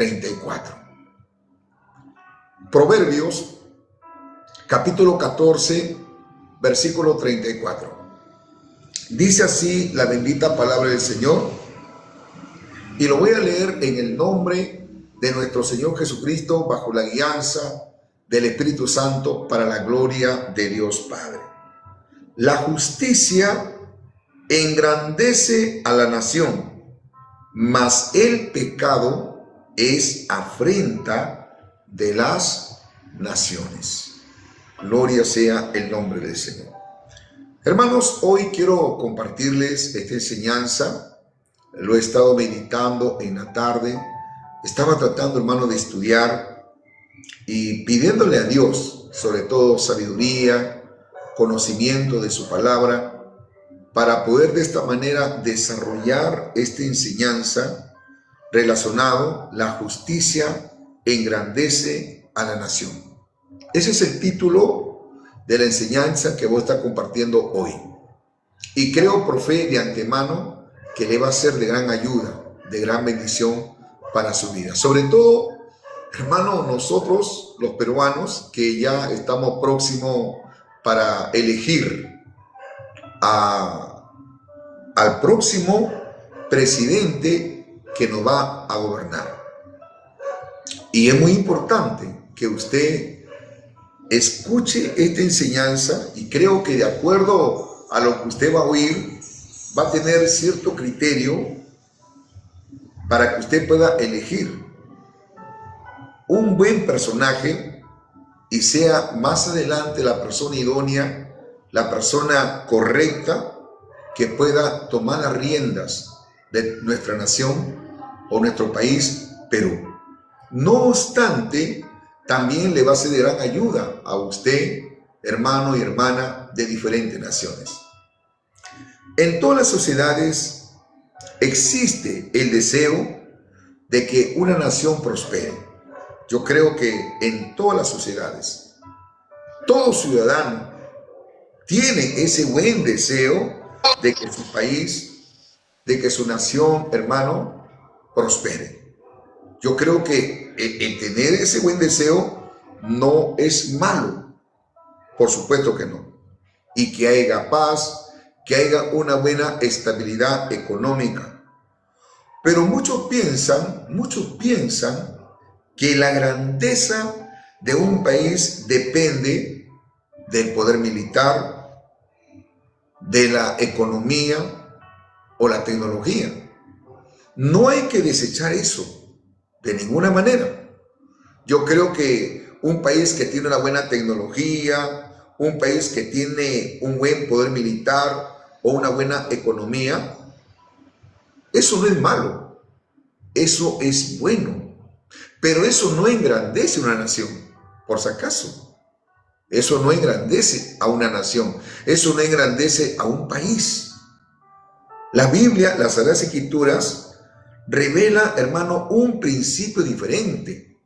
34. Proverbios, capítulo 14, versículo 34. Dice así la bendita palabra del Señor, y lo voy a leer en el nombre de nuestro Señor Jesucristo, bajo la guianza del Espíritu Santo, para la gloria de Dios Padre. La justicia engrandece a la nación, mas el pecado es afrenta de las naciones. Gloria sea el nombre del Señor. Hermanos, hoy quiero compartirles esta enseñanza. Lo he estado meditando en la tarde. Estaba tratando, hermano, de estudiar y pidiéndole a Dios, sobre todo sabiduría, conocimiento de su palabra, para poder de esta manera desarrollar esta enseñanza relacionado: la justicia engrandece a la nación. Ese es el título de la enseñanza que voy a estar compartiendo hoy. Y creo por fe de antemano que le va a ser de gran ayuda, de gran bendición para su vida. Sobre todo, hermano, nosotros los peruanos que ya estamos próximos para elegir al próximo presidente que nos va a gobernar. Y es muy importante que usted escuche esta enseñanza, y creo que de acuerdo a lo que usted va a oír, va a tener cierto criterio para que usted pueda elegir un buen personaje y sea más adelante la persona idónea, la persona correcta que pueda tomar las riendas de nuestra nación o nuestro país, Perú. No obstante, también le va a ser de gran ayuda a usted, hermano y hermana de diferentes naciones. En todas las sociedades existe el deseo de que una nación prospere. Yo creo que en todas las sociedades, todo ciudadano tiene ese buen deseo de que su país, de que su nación, hermano, prospere. Yo creo que el tener ese buen deseo no es malo, por supuesto que no. Y que haya paz, que haya una buena estabilidad económica. Pero muchos piensan que la grandeza de un país depende del poder militar, de la economía o la tecnología. No hay que desechar eso de ninguna manera. Yo creo que un país que tiene una buena tecnología, un país que tiene un buen poder militar o una buena economía, eso no es malo, eso es bueno. Pero eso no engrandece una nación, por si acaso. Eso no engrandece a una nación, eso no engrandece a un país. La Biblia, las Sagradas Escrituras, revela, hermano, un principio diferente.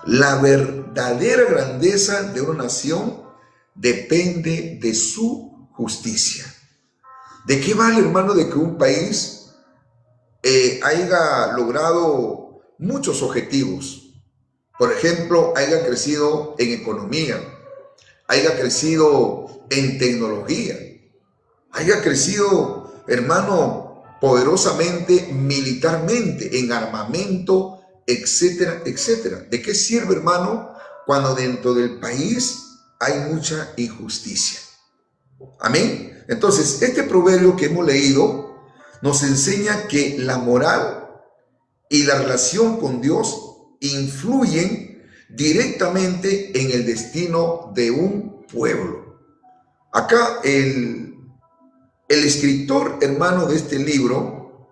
La verdadera grandeza de una nación depende de su justicia. ¿De qué vale, hermano, de que un país haya logrado muchos objetivos? Por ejemplo, haya crecido en economía, haya crecido en tecnología, haya crecido, hermano, poderosamente militarmente, en armamento, etcétera, etcétera. ¿De qué sirve, hermano, cuando dentro del país hay mucha injusticia? Amén. Entonces, este proverbio que hemos leído nos enseña que la moral y la relación con Dios influyen directamente en el destino de un pueblo. Acá el escritor, hermano, de este libro,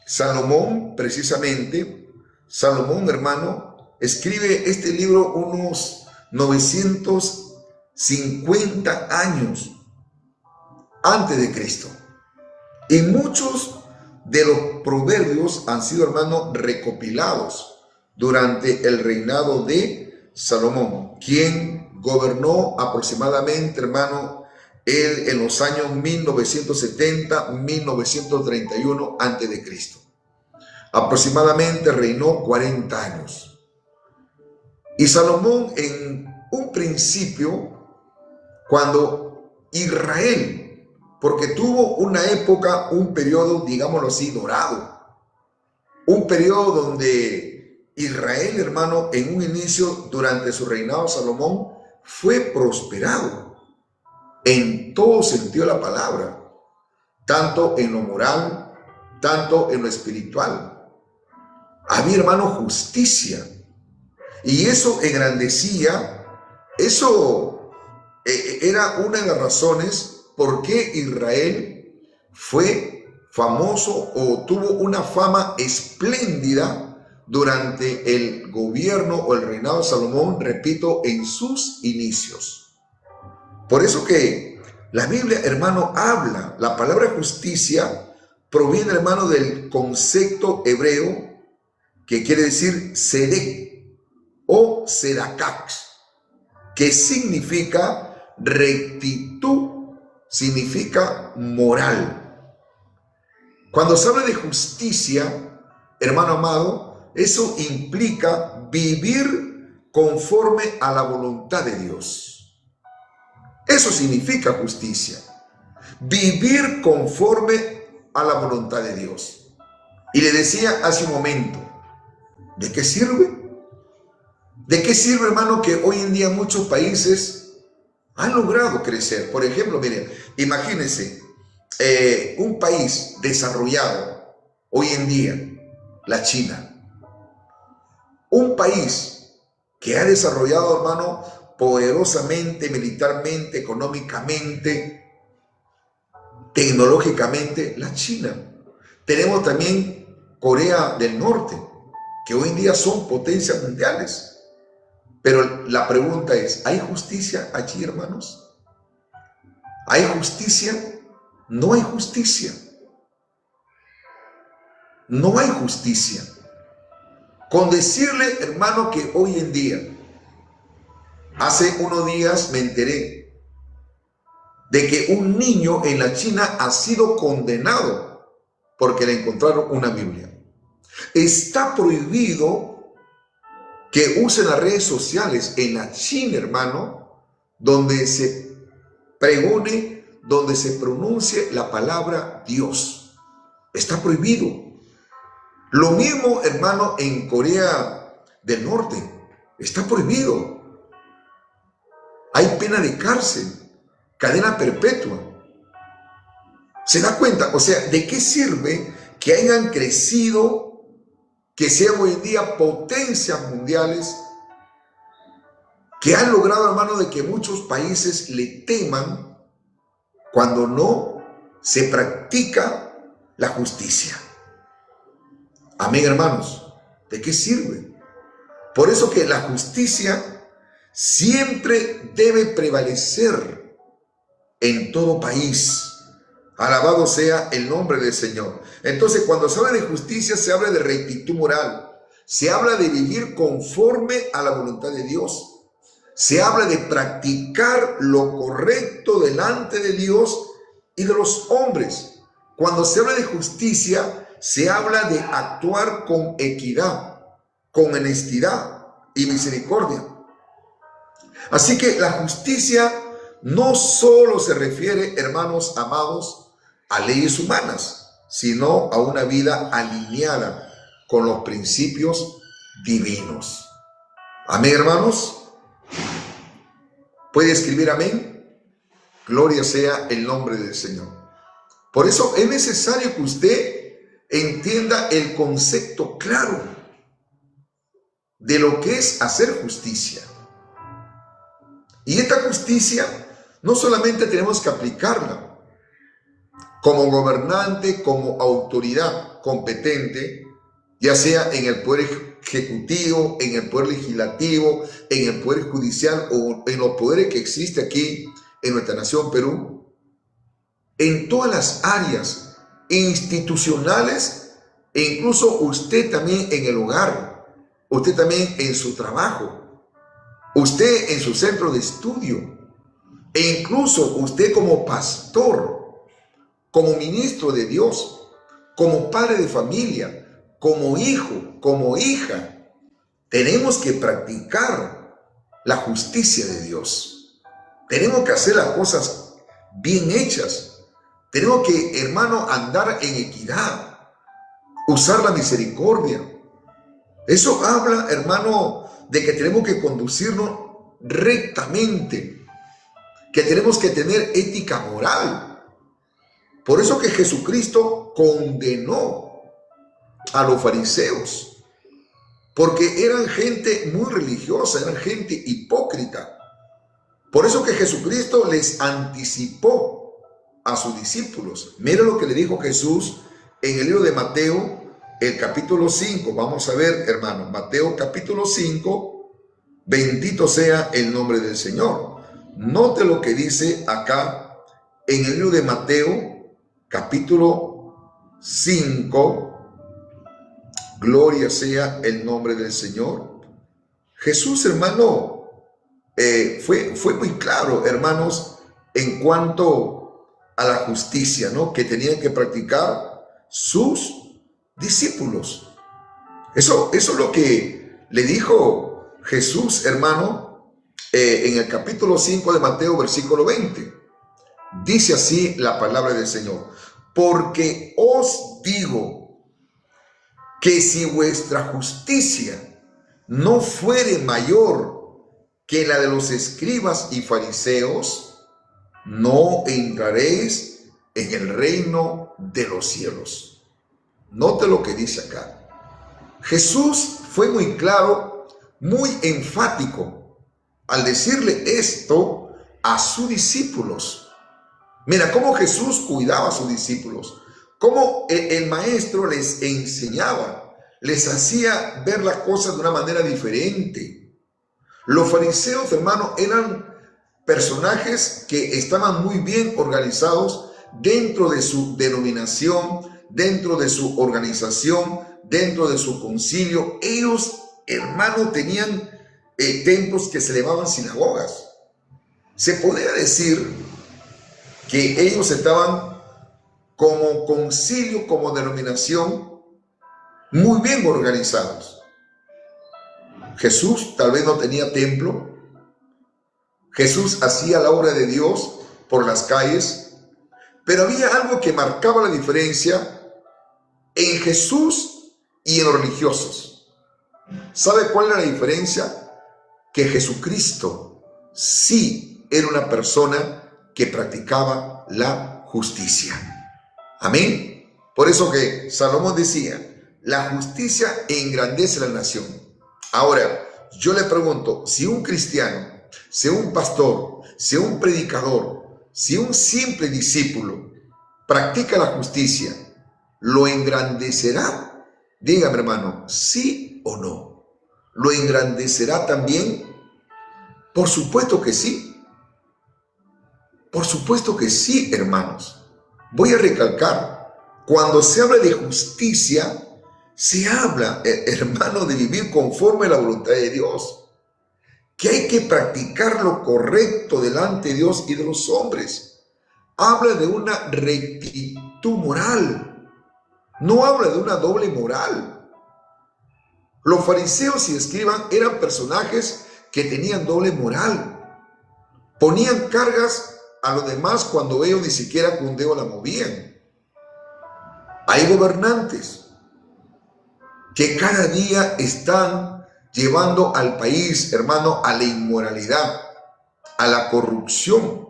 Salomón, precisamente, Salomón, hermano, escribe este libro unos 950 años antes de Cristo. Y muchos de los proverbios han sido, hermano, recopilados durante el reinado de Salomón, quien gobernó aproximadamente, hermano, él en los años 1970, 1931 antes de Cristo. Aproximadamente reinó 40 años. Y Salomón, en un principio, cuando Israel, porque tuvo una época, un periodo, digámoslo así, dorado, un periodo donde Israel, hermano, en un inicio, durante su reinado, Salomón, fue prosperado en todo sentido de la palabra, tanto en lo moral, tanto en lo espiritual. Había, hermano, justicia, y eso engrandecía, eso era una de las razones por qué Israel fue famoso o tuvo una fama espléndida durante el gobierno o el reinado de Salomón, repito, en sus inicios. Por eso que la Biblia, hermano, habla, la palabra justicia proviene, hermano, del concepto hebreo que quiere decir sedek o sedakak, que significa rectitud, significa moral. Cuando se habla de justicia, hermano amado, eso implica vivir conforme a la voluntad de Dios. Eso significa justicia, vivir conforme a la voluntad de Dios. Y le decía hace un momento, ¿de qué sirve? ¿De qué sirve, hermano, que hoy en día muchos países han logrado crecer? Por ejemplo, miren, imagínense, un país desarrollado hoy en día, la China. Un país que ha desarrollado, hermano, poderosamente, militarmente, económicamente, tecnológicamente, la China. Tenemos también Corea del Norte, que hoy en día son potencias mundiales. Pero la pregunta es, ¿hay justicia allí, hermanos? ¿Hay justicia? No hay justicia. No hay justicia. Con decirle, hermano, que hoy en día, hace unos días me enteré de que un niño en la China ha sido condenado porque le encontraron una Biblia. Está prohibido que usen las redes sociales en la China, hermano, donde se pregone, donde se pronuncie la palabra Dios. Está prohibido. Lo mismo, hermano, en Corea del Norte. Está prohibido. Hay pena de cárcel, cadena perpetua. ¿Se da cuenta? O sea, ¿de qué sirve que hayan crecido, que sean hoy en día potencias mundiales, que han logrado, hermano, de que muchos países le teman cuando no se practica la justicia? Amén, hermanos. ¿De qué sirve? Por eso que la justicia siempre debe prevalecer en todo país. Alabado sea el nombre del Señor. Entonces, cuando se habla de justicia, se habla de rectitud moral. Se habla de vivir conforme a la voluntad de Dios. Se habla de practicar lo correcto delante de Dios y de los hombres. Cuando se habla de justicia, se habla de actuar con equidad, con honestidad y misericordia. Así que la justicia no solo se refiere, hermanos amados, a leyes humanas, sino a una vida alineada con los principios divinos. Amén, hermanos. ¿Puede escribir amén? Gloria sea el nombre del Señor. Por eso es necesario que usted entienda el concepto claro de lo que es hacer justicia. Y esta justicia no solamente tenemos que aplicarla como gobernante, como autoridad competente, ya sea en el poder ejecutivo, en el poder legislativo, en el poder judicial o en los poderes que existe aquí en nuestra nación Perú, en todas las áreas institucionales e incluso usted también en el hogar, usted también en su trabajo, usted en su centro de estudio e incluso usted como pastor, como ministro de Dios, como padre de familia, como hijo, como hija, tenemos que practicar la justicia de Dios. Tenemos que hacer las cosas bien hechas. Tenemos que, hermano, andar en equidad, usar la misericordia. Eso habla, hermano, de que tenemos que conducirnos rectamente, que tenemos que tener ética moral. Por eso que Jesucristo condenó a los fariseos, porque eran gente muy religiosa, eran gente hipócrita. Por eso que Jesucristo les anticipó a sus discípulos. Mira lo que le dijo Jesús en el libro de Mateo, el capítulo 5. Vamos a ver, hermano, Mateo capítulo 5, bendito sea el nombre del Señor. Note lo que dice acá en el libro de Mateo, capítulo 5. Gloria sea el nombre del Señor. Jesús, hermano, fue muy claro, hermanos, en cuanto a la justicia, ¿no?, que tenían que practicar sus discípulos. Eso es lo que le dijo Jesús, hermano, en el capítulo 5 de Mateo, versículo 20. Dice así la palabra del Señor: porque os digo que si vuestra justicia no fuere mayor que la de los escribas y fariseos, no entraréis en el reino de los cielos. Note lo que dice acá. Jesús fue muy claro, muy enfático al decirle esto a sus discípulos. Mira cómo Jesús cuidaba a sus discípulos, cómo el maestro les enseñaba, les hacía ver las cosas de una manera diferente. Los fariseos, hermanos, eran personajes que estaban muy bien organizados dentro de su denominación, dentro de su organización, dentro de su concilio. Ellos, hermanos, tenían templos que se llamaban sinagogas. Se podría decir que ellos estaban como concilio, como denominación, muy bien organizados. Jesús tal vez no tenía templo. Jesús hacía la obra de Dios por las calles, pero había algo que marcaba la diferencia en Jesús y en los religiosos. ¿Sabe cuál era la diferencia? Que Jesucristo sí era una persona que practicaba la justicia. Amén. Por eso que Salomón decía, la justicia engrandece la nación. Ahora, yo le pregunto, si un cristiano, si un pastor, si un predicador, si un simple discípulo practica la justicia, ¿lo engrandecerá? Dígame, hermano, ¿sí o no? ¿Lo engrandecerá también? Por supuesto que sí. Por supuesto que sí, hermanos. Voy a recalcar, cuando se habla de justicia, se habla, hermano, de vivir conforme a la voluntad de Dios, que hay que practicar lo correcto delante de Dios y de los hombres. Habla de una rectitud moral, no habla de una doble moral. Los fariseos y escribas eran personajes que tenían doble moral, ponían cargas a los demás cuando ellos ni siquiera con un dedo la movían. Hay gobernantes que cada día están llevando al país, hermano, a la inmoralidad, a la corrupción.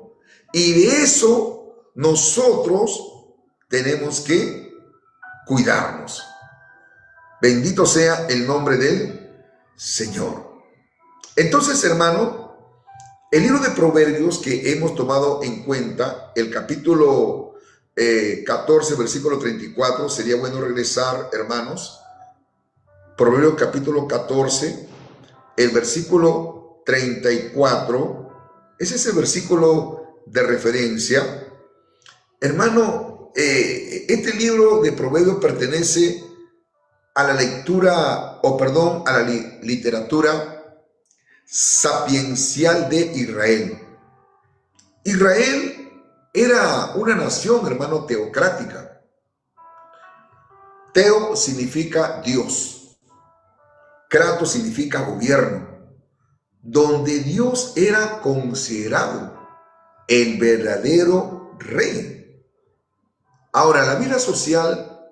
Y de eso nosotros tenemos que cuidarnos. Bendito sea el nombre del Señor. Entonces, hermano, el libro de Proverbios que hemos tomado en cuenta, el capítulo 14, versículo 34, sería bueno regresar, hermanos. Proverbios capítulo 14, el versículo 34, ese es el versículo de referencia. Hermano, este libro de Proverbios pertenece a la lectura, a la literatura sapiencial de Israel. Israel era una nación, hermano, teocrática. Teo significa Dios. Kratos significa gobierno. Donde Dios era considerado el verdadero rey. Ahora, la vida social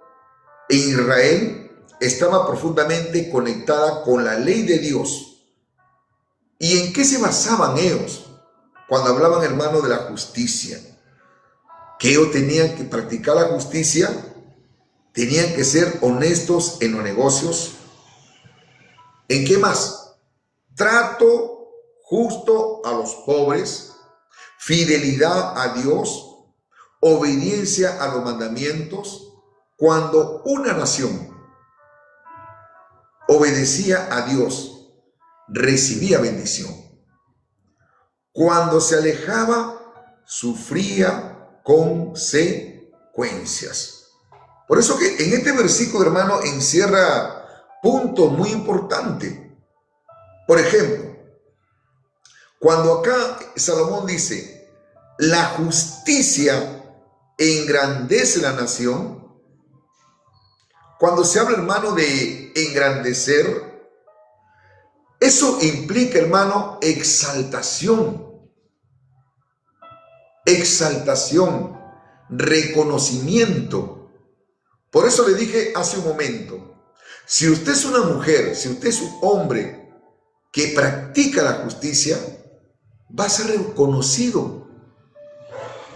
en Israel estaba profundamente conectada con la ley de Dios. ¿Y en qué se basaban ellos cuando hablaban, hermano, de la justicia? Que ellos tenían que practicar la justicia, tenían que ser honestos en los negocios. ¿En qué más? Trato justo a los pobres, fidelidad a Dios, obediencia a los mandamientos. Cuando una nación obedecía a Dios, recibía bendición. Cuando se alejaba, sufría consecuencias. Por eso que en este versículo, hermano, encierra puntos muy importantes. Por ejemplo, cuando acá Salomón dice, la justicia engrandece la nación. Cuando se habla, hermano, de engrandecer, eso implica, hermano, exaltación. Exaltación, reconocimiento. Por eso le dije hace un momento, si usted es una mujer, si usted es un hombre que practica la justicia, va a ser reconocido,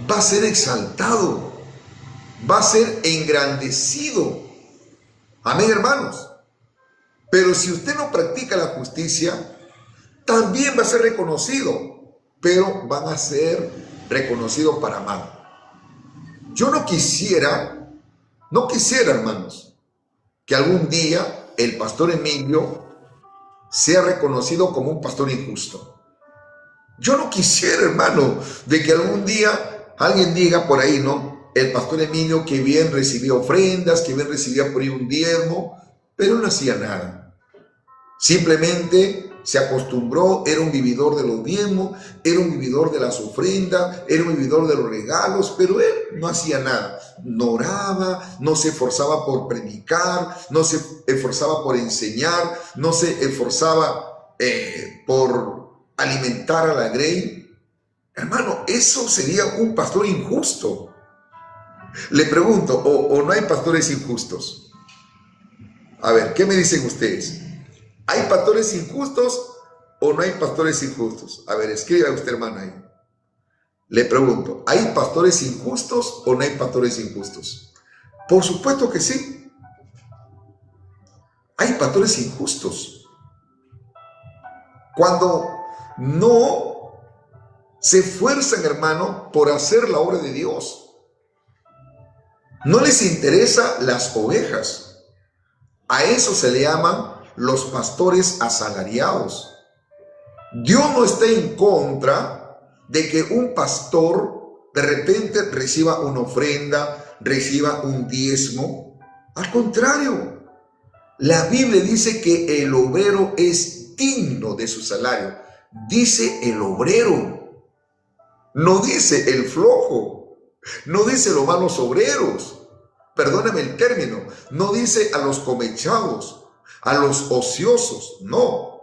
va a ser exaltado, va a ser engrandecido. Amén, hermanos. Pero si usted no practica la justicia, también va a ser reconocido, pero van a ser reconocidos para mal. Yo no quisiera, hermanos, que algún día el pastor Emilio sea reconocido como un pastor injusto. Yo no quisiera, hermano, de que algún día alguien diga por ahí, ¿no? El pastor Emilio que bien recibía ofrendas, que bien recibía por ahí un diezmo, pero no hacía nada. Simplemente se acostumbró, era un vividor de los diezmos, era un vividor de las ofrendas, era un vividor de los regalos, pero él no hacía nada. No oraba, no se esforzaba por predicar, no se esforzaba por enseñar, no se esforzaba por alimentar a la grey. Hermano, eso sería un pastor injusto. Le pregunto, ¿o no hay pastores injustos? A ver, ¿qué me dicen ustedes? ¿Hay pastores injustos o no hay pastores injustos? A ver, escriba usted, hermano, ahí. Le pregunto, ¿hay pastores injustos o no hay pastores injustos? Por supuesto que sí. Hay pastores injustos. Cuando no se esfuerzan, hermano, por hacer la obra de Dios. No les interesa las ovejas. A eso se le llaman los pastores asalariados. Dios no está en contra de que un pastor de repente reciba una ofrenda, reciba un diezmo. Al contrario, la Biblia dice que el obrero es digno de su salario. Dice el obrero, no dice el flojo, no dice los malos obreros. Perdóname el término, no dice a los comechados, a los ociosos, no.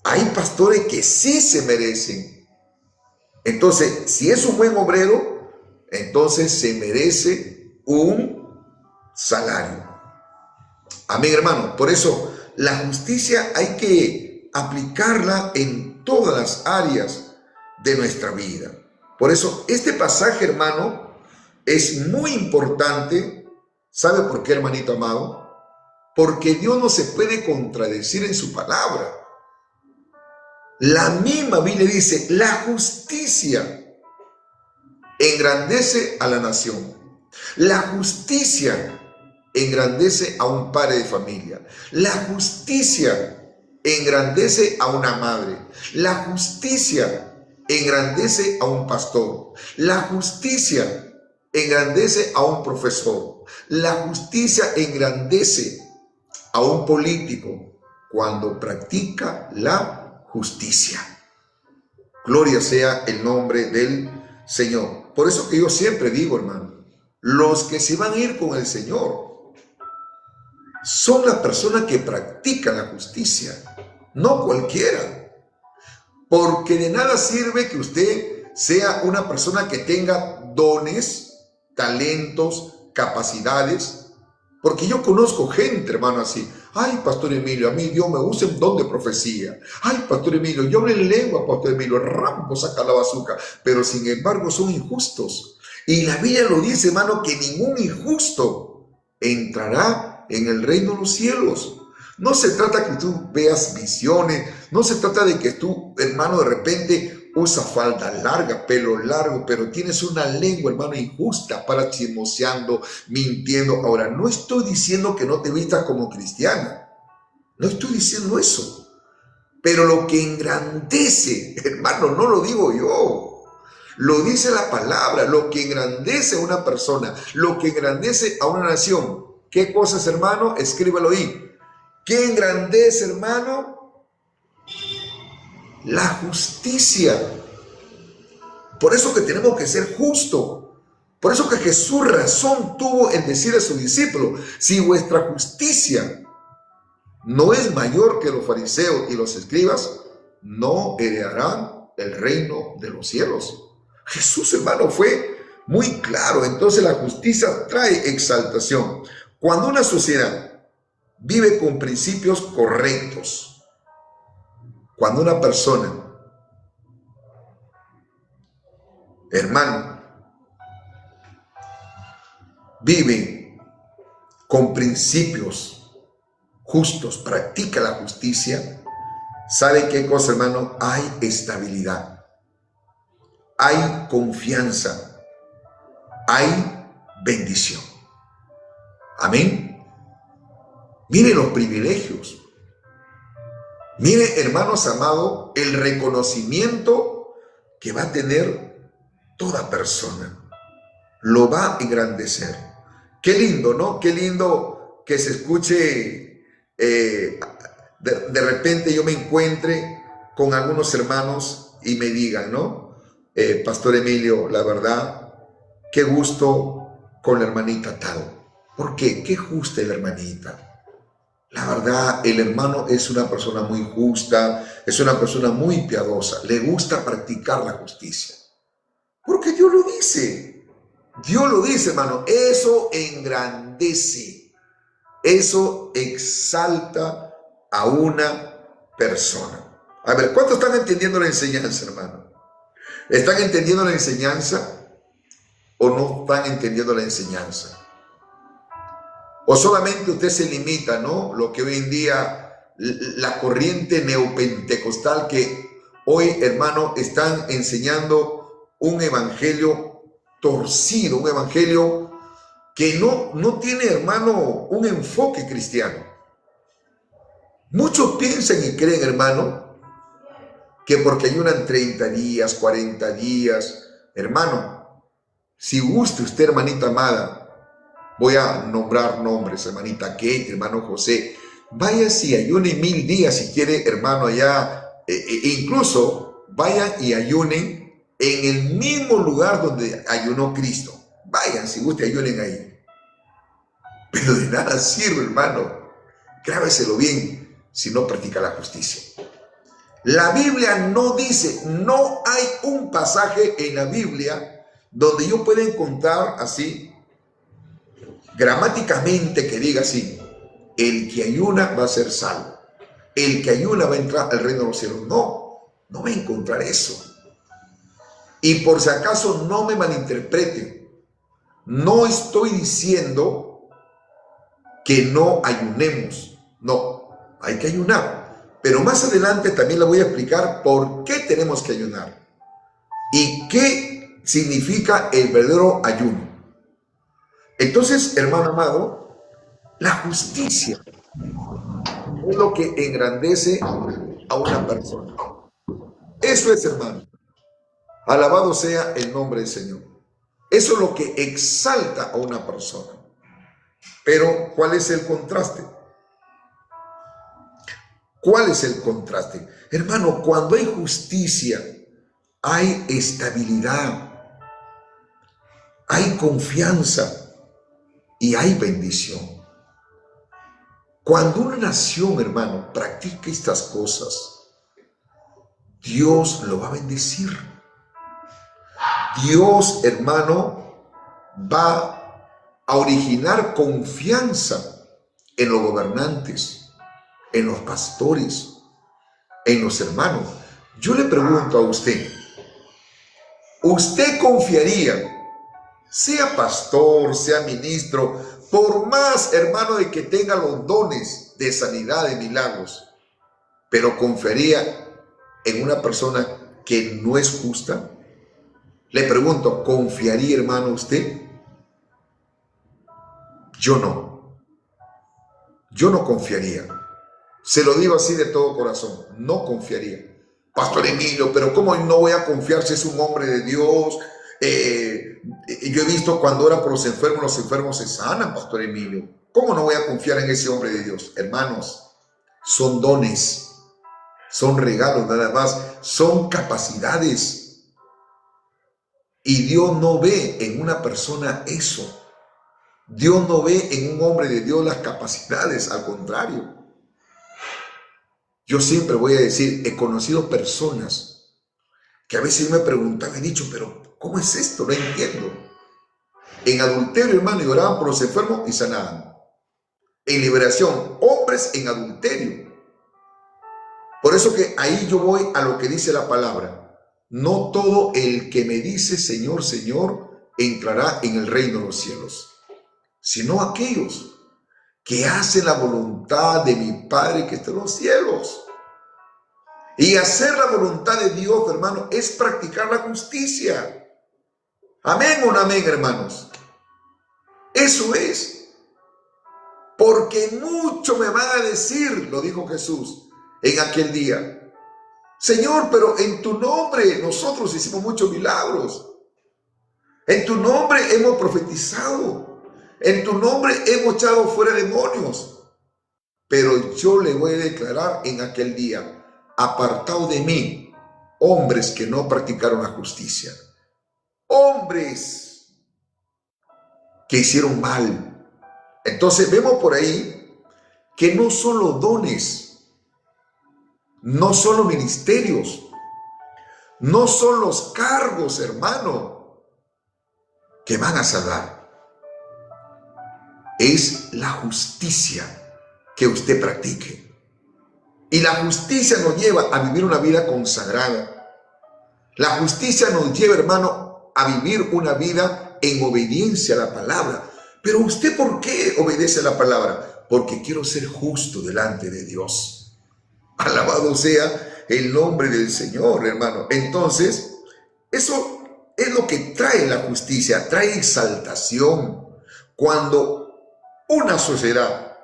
Hay pastores que sí se merecen. Entonces, si es un buen obrero, entonces se merece un salario. Amén, hermano. Por eso, la justicia hay que aplicarla en todas las áreas de nuestra vida. Por eso, este pasaje, hermano, es muy importante. ¿Sabe por qué, hermanito amado? Porque Dios no se puede contradecir en su palabra. La misma Biblia dice, la justicia engrandece a la nación. La justicia engrandece a un padre de familia. La justicia engrandece a una madre. La justicia engrandece a un pastor. La justicia engrandece a un profesor. La justicia engrandece a un político cuando practica la justicia. Gloria sea el nombre del Señor. Por eso que yo siempre digo, hermano, los que se van a ir con el Señor son las personas que practican la justicia, no cualquiera. Porque de nada sirve que usted sea una persona que tenga dones, talentos, capacidades. Porque yo conozco gente, hermano, así. Ay, Pastor Emilio, a mí Dios me usa un don de profecía. Ay, Pastor Emilio, yo hablo en lengua, Pastor Emilio, Rambo saca la bazooka. Pero sin embargo son injustos. Y la Biblia lo dice, hermano, que ningún injusto entrará en el reino de los cielos. No se trata que tú veas visiones, no se trata de que tú, hermano, de repente usa falda larga, pelo largo, pero tienes una lengua, hermano, injusta, para chismoseando, mintiendo. Ahora, no estoy diciendo que no te vistas como cristiana, no estoy diciendo eso, pero lo que engrandece, hermano, no lo digo yo, lo dice la palabra, lo que engrandece a una persona, lo que engrandece a una nación. ¿Qué cosas, hermano? Escríbelo ahí. ¿Qué engrandece, hermano? La justicia. Por eso que tenemos que ser justos. Por eso que Jesús razón tuvo en decir a sus discípulos, si vuestra justicia no es mayor que los fariseos y los escribas, no heredarán el reino de los cielos. Jesús, hermano, fue muy claro. Entonces la justicia trae exaltación. Cuando una sociedad vive con principios correctos, cuando una persona, hermano, vive con principios justos, practica la justicia, ¿sabe qué cosa, hermano? Hay estabilidad, hay confianza, hay bendición. Amén. Mire los privilegios. Mire, hermanos amados, el reconocimiento que va a tener toda persona. Lo va a engrandecer. Qué lindo, ¿no? Qué lindo que se escuche, de repente yo me encuentre con algunos hermanos y me digan, ¿no? Pastor Emilio, la verdad, qué gusto con la hermanita tal. ¿Por qué? Qué justa es la hermanita. La verdad, el hermano es una persona muy justa, es una persona muy piadosa, le gusta practicar la justicia. Porque Dios lo dice. Dios lo dice, hermano. Eso engrandece, eso exalta a una persona. A ver, ¿cuántos están entendiendo la enseñanza, hermano? ¿Están entendiendo la enseñanza o no están entendiendo la enseñanza? O solamente usted se limita, ¿no? Lo que hoy en día, la corriente neopentecostal que hoy, hermano, están enseñando un evangelio torcido, un evangelio que no tiene, hermano, un enfoque cristiano. Muchos piensan y creen, hermano, que porque ayunan 30 días, 40 días, hermano, si guste usted, hermanita amada, voy a nombrar nombres, hermanita Kate, hermano José. Vaya si ayunen 1000 días si quiere, hermano, allá. Incluso vayan y ayunen en el mismo lugar donde ayunó Cristo. Vayan, si guste, ayunen ahí. Pero de nada sirve, hermano. Grábeselo bien si no practica la justicia. La Biblia no dice, no hay un pasaje en la Biblia donde yo pueda encontrar así, gramáticamente, que diga así: el que ayuna va a ser salvo, el que ayuna va a entrar al reino de los cielos. No va a encontrar eso. Y por si acaso no me malinterpreten, no estoy diciendo que no ayunemos, no, hay que ayunar, pero más adelante también le voy a explicar por qué tenemos que ayunar y qué significa el verdadero ayuno. Entonces, hermano amado, la justicia es lo que engrandece a una persona. Eso es, hermano. Alabado sea el nombre del Señor. Eso es lo que exalta a una persona. Pero, ¿cuál es el contraste? ¿Cuál es el contraste? Hermano, cuando hay justicia, hay estabilidad, hay confianza y hay bendición. Cuando una nación, hermano, practica estas cosas, Dios lo va a bendecir. Dios, hermano, va a originar confianza en los gobernantes, en los pastores, en los hermanos. Yo le pregunto a usted, ¿usted confiaría, sea pastor, sea ministro, por más, hermano, de que tenga los dones de sanidad, de milagros, pero confiaría en una persona que no es justa? Le pregunto, ¿confiaría, hermano, usted? Yo no. Yo no confiaría. Se lo digo así de todo corazón. No confiaría. Pastor Emilio, pero ¿cómo no voy a confiar si es un hombre de Dios? Yo he visto cuando ora por los enfermos se sanan, Pastor Emilio. ¿Cómo no voy a confiar en ese hombre de Dios? Hermanos, son dones, son regalos nada más, son capacidades. Y Dios no ve en una persona eso. Dios no ve en un hombre de Dios las capacidades, al contrario. Yo siempre voy a decir, he conocido personas que a veces me preguntan, he dicho, pero ¿cómo es esto? No entiendo. En adulterio, hermano, y oraban por los enfermos y sanaban. En liberación, hombres en adulterio. Por eso que ahí yo voy a lo que dice la palabra. No todo el que me dice Señor, Señor, entrará en el reino de los cielos, sino aquellos que hacen la voluntad de mi Padre que está en los cielos. Y hacer la voluntad de Dios, hermano, es practicar la justicia. Amén o no amén, hermanos. Eso es. Porque mucho me van a decir, lo dijo Jesús en aquel día. Señor, pero en tu nombre nosotros hicimos muchos milagros. En tu nombre hemos profetizado. En tu nombre hemos echado fuera demonios. Pero yo le voy a declarar en aquel día, apartado de mí, hombres que no practicaron la justicia. Hombres que hicieron mal. Entonces vemos por ahí que no son los dones, no son los ministerios, no son los cargos, hermano, que van a salvar. Es la justicia que usted practique. Y la justicia nos lleva a vivir una vida consagrada. La justicia nos lleva, hermano, a vivir una vida en obediencia a la palabra. Pero usted, ¿por qué obedece a la palabra? Porque quiero ser justo delante de Dios. Alabado sea el nombre del Señor, hermano. Entonces, eso es lo que trae la justicia, trae exaltación. Cuando una sociedad,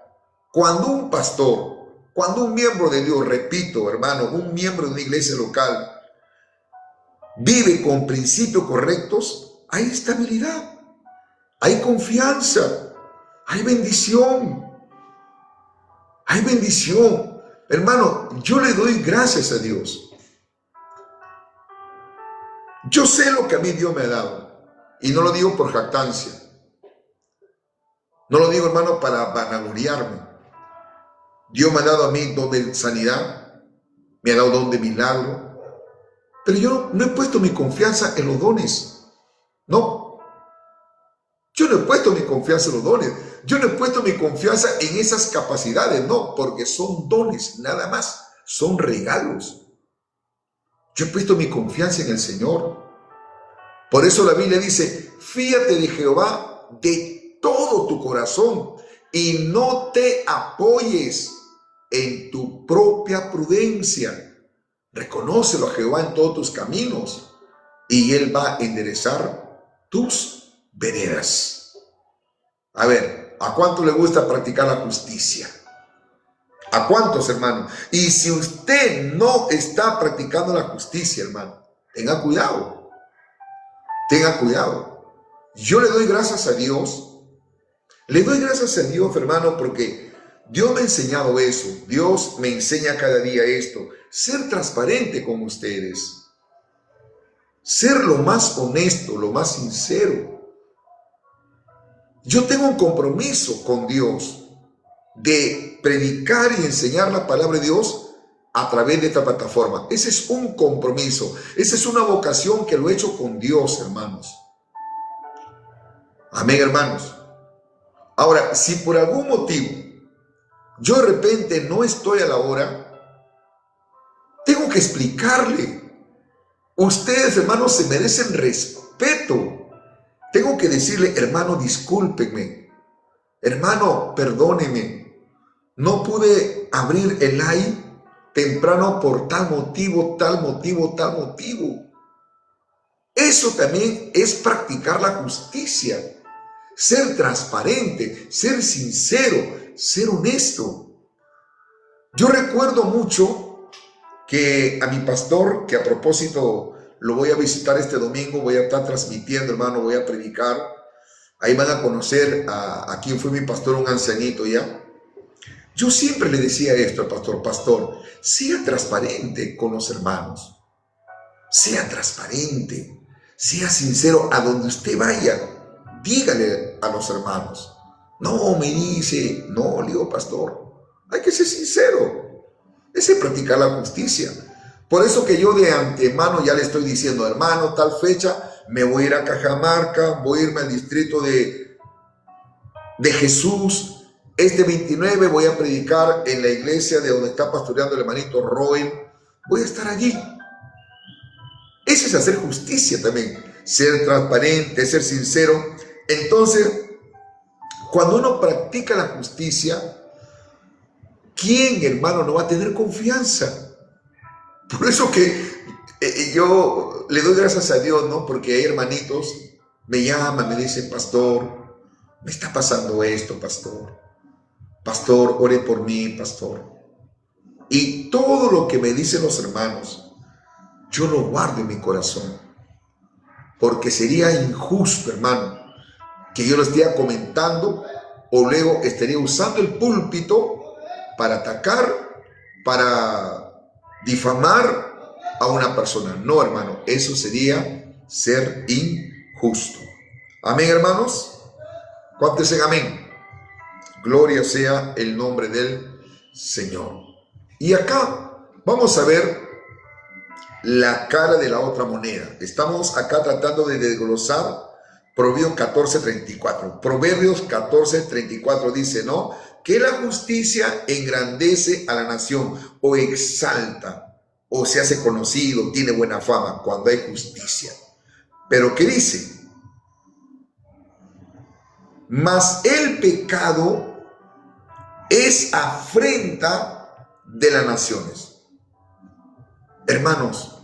cuando un pastor, cuando un miembro de Dios, repito, hermano, un miembro de una iglesia local, vive con principios correctos, hay estabilidad, hay confianza, hay bendición, hay bendición. Hermano, yo le doy gracias a Dios. Yo sé lo que a mí Dios me ha dado. Y no lo digo por jactancia. No lo digo, hermano, para vanagloriarme. Dios me ha dado a mí don de sanidad. Me ha dado don de milagro. Pero yo no he puesto mi confianza en los dones. No. Yo no he puesto mi confianza en los dones. Yo no he puesto mi confianza en esas capacidades, no, porque son dones, nada más, son regalos. Yo he puesto mi confianza en el Señor. Por eso la Biblia dice, fíate de Jehová de todo tu corazón y no te apoyes en tu propia prudencia. Reconócelo a Jehová en todos tus caminos y Él va a enderezar tus veredas. A ver, ¿a cuánto le gusta practicar la justicia? ¿A cuántos, hermano? Y si usted no está practicando la justicia, hermano, tenga cuidado. Tenga cuidado. Yo le doy gracias a Dios. Le doy gracias a Dios, hermano, porque Dios me ha enseñado eso. Dios me enseña cada día esto. Ser transparente con ustedes. Ser lo más honesto, lo más sincero. Yo tengo un compromiso con Dios. de predicar y enseñar la palabra de Dios a través de esta plataforma. Ese es un compromiso, esa es una vocación que lo he hecho con Dios, hermanos. Amén, hermanos. Ahora, si por algún motivo yo de repente no estoy a la hora, tengo que explicarle. Ustedes, hermanos, se merecen respeto. Tengo que decirle, hermano, discúlpenme. Hermano, perdóneme. No pude abrir el live temprano por tal motivo, tal motivo, tal motivo. Eso también es practicar la justicia. Ser transparente, ser sincero, ser honesto. Yo recuerdo mucho que a mi pastor, que a propósito lo voy a visitar este domingo, voy a estar transmitiendo, hermano, voy a predicar. Ahí van a conocer a quien fue mi pastor, un ancianito ya. Yo siempre le decía esto al pastor: pastor, sea transparente con los hermanos. Sea transparente, sea sincero a donde usted vaya. Dígale a los hermanos. No, me dice, no, le digo, pastor, hay que ser sincero. Ese es practicar la justicia. Por eso que yo de antemano ya le estoy diciendo, hermano, tal fecha me voy a ir a Cajamarca, voy a irme al distrito de Jesús. Este 29 voy a predicar en la iglesia de donde está pastoreando el hermanito Roel. Voy a estar allí. Ese es hacer justicia también. Ser transparente, ser sincero. Entonces, cuando uno practica la justicia, ¿quién, hermano, no va a tener confianza? Por eso que yo le doy gracias a Dios, ¿no? Porque hay hermanitos, me llaman, me dicen, pastor, me está pasando esto, pastor. Pastor, ore por mí, pastor. Y todo lo que me dicen los hermanos, yo lo guardo en mi corazón. Porque sería injusto, hermano, que yo lo esté comentando o luego estaría usando el púlpito para atacar, para difamar a una persona. No, hermano, eso sería ser injusto. Amén, hermanos. ¿Cuántos dicen amén? Gloria sea el nombre del Señor. Y acá vamos a ver la cara de la otra moneda. Estamos acá tratando de desglosar Proverbios 14:34. Proverbios 14:34 dice, ¿no?, que la justicia engrandece a la nación, o exalta, o se hace conocido, tiene buena fama cuando hay justicia. Pero ¿qué dice? Mas el pecado es afrenta de las naciones. Hermanos,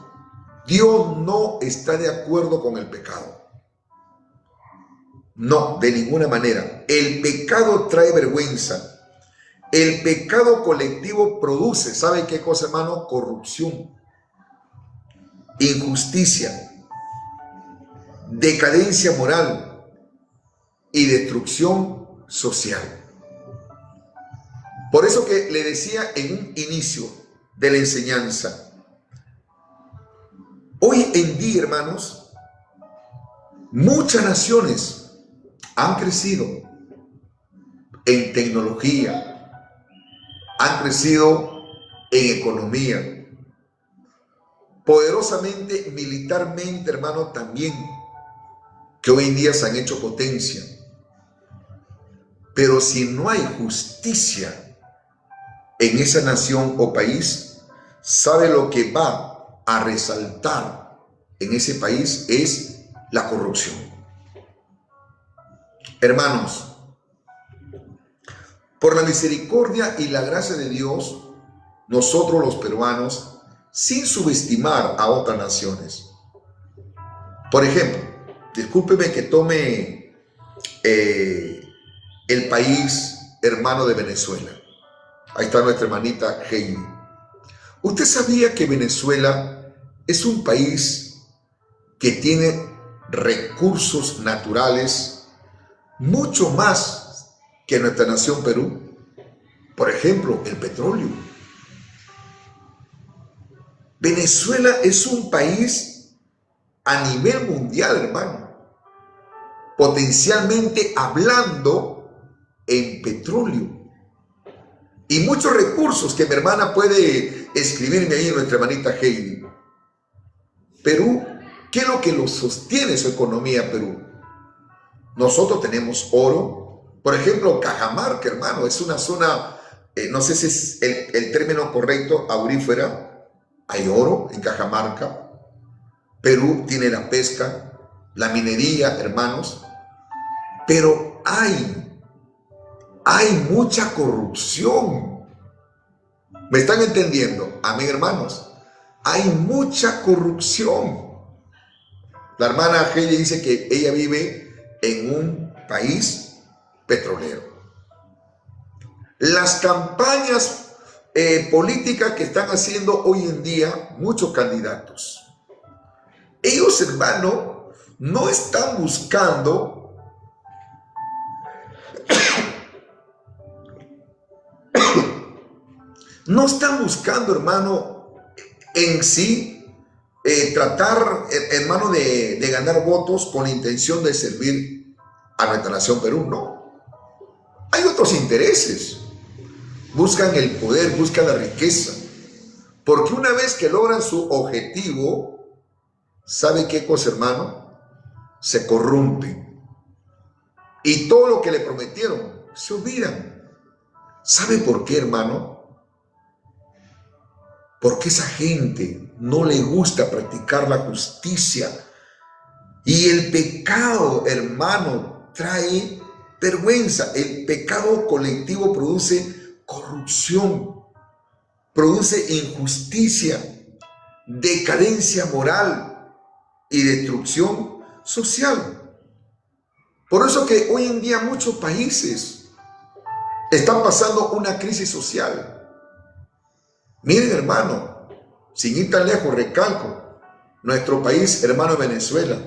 Dios no está de acuerdo con el pecado. No, de ninguna manera. El pecado trae vergüenza. El pecado colectivo produce, ¿sabe qué cosa, hermano? Corrupción, injusticia, decadencia moral y destrucción social. Por eso que le decía en un inicio de la enseñanza, hoy en día, hermanos, muchas naciones han crecido en tecnología, han crecido en economía, poderosamente, militarmente, hermano, también, que hoy en día se han hecho potencia. Pero si no hay justicia en esa nación o país, ¿sabe lo que va a resaltar en ese país? Es la corrupción. Hermanos, por la misericordia y la gracia de Dios, nosotros los peruanos, sin subestimar a otras naciones. Por ejemplo, discúlpeme que tome el país hermano de Venezuela. Ahí está nuestra hermanita Heidi. ¿Usted sabía que Venezuela es un país que tiene recursos naturales mucho más que nuestra nación Perú? Por ejemplo, el petróleo. Venezuela es un país a nivel mundial, hermano, potencialmente hablando en petróleo. y muchos recursos que mi hermana puede escribirme ahí, nuestra hermanita Heidi. Perú, ¿qué es lo que lo sostiene su economía, Perú? Nosotros tenemos oro. Por ejemplo, Cajamarca, hermano, es una zona, no sé si es el término correcto, aurífera. Hay oro en Cajamarca. Perú tiene la pesca, la minería, hermanos. Pero hay mucha corrupción. ¿Me están entendiendo? Amén, hermanos. Hay mucha corrupción. La hermana Heidi dice que ella vive en un país petrolero. Las campañas políticas que están haciendo hoy en día muchos candidatos, ellos, hermano, no están buscando hermano, en sí tratar, hermano, de ganar votos con la intención de servir a nuestra nación Perú. No. Hay otros intereses. Buscan el poder, buscan la riqueza. Porque una vez que logran su objetivo, ¿sabe qué cosa, hermano? Se corrompen. Y todo lo que le prometieron, se olvidan. ¿Sabe por qué, hermano? Porque esa gente no le gusta practicar la justicia. Y el pecado, hermano, trae vergüenza. El pecado colectivo produce corrupción, produce injusticia, decadencia moral y destrucción social. Por eso que hoy en día muchos países están pasando una crisis social. Miren, hermano, sin ir tan lejos, recalco, nuestro país, hermano, de Venezuela,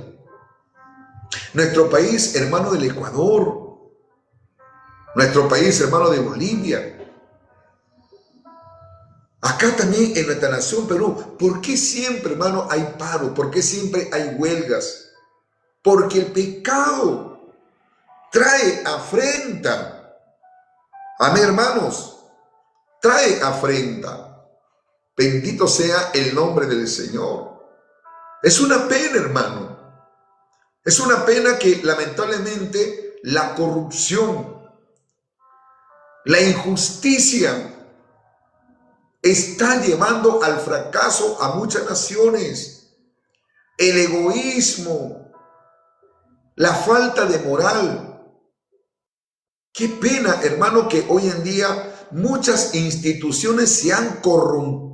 nuestro país, hermano, del Ecuador, nuestro país, hermano, de Bolivia, acá también en nuestra nación Perú. ¿Por qué siempre, hermano, hay paro? ¿Por qué siempre hay huelgas? Porque el pecado trae afrenta. Amén, hermanos, trae afrenta. Bendito sea el nombre del Señor. Es una pena, hermano. Es una pena que lamentablemente la corrupción, la injusticia está llevando al fracaso a muchas naciones. El egoísmo, la falta de moral. Qué pena, hermano, que hoy en día muchas instituciones se han corrompido.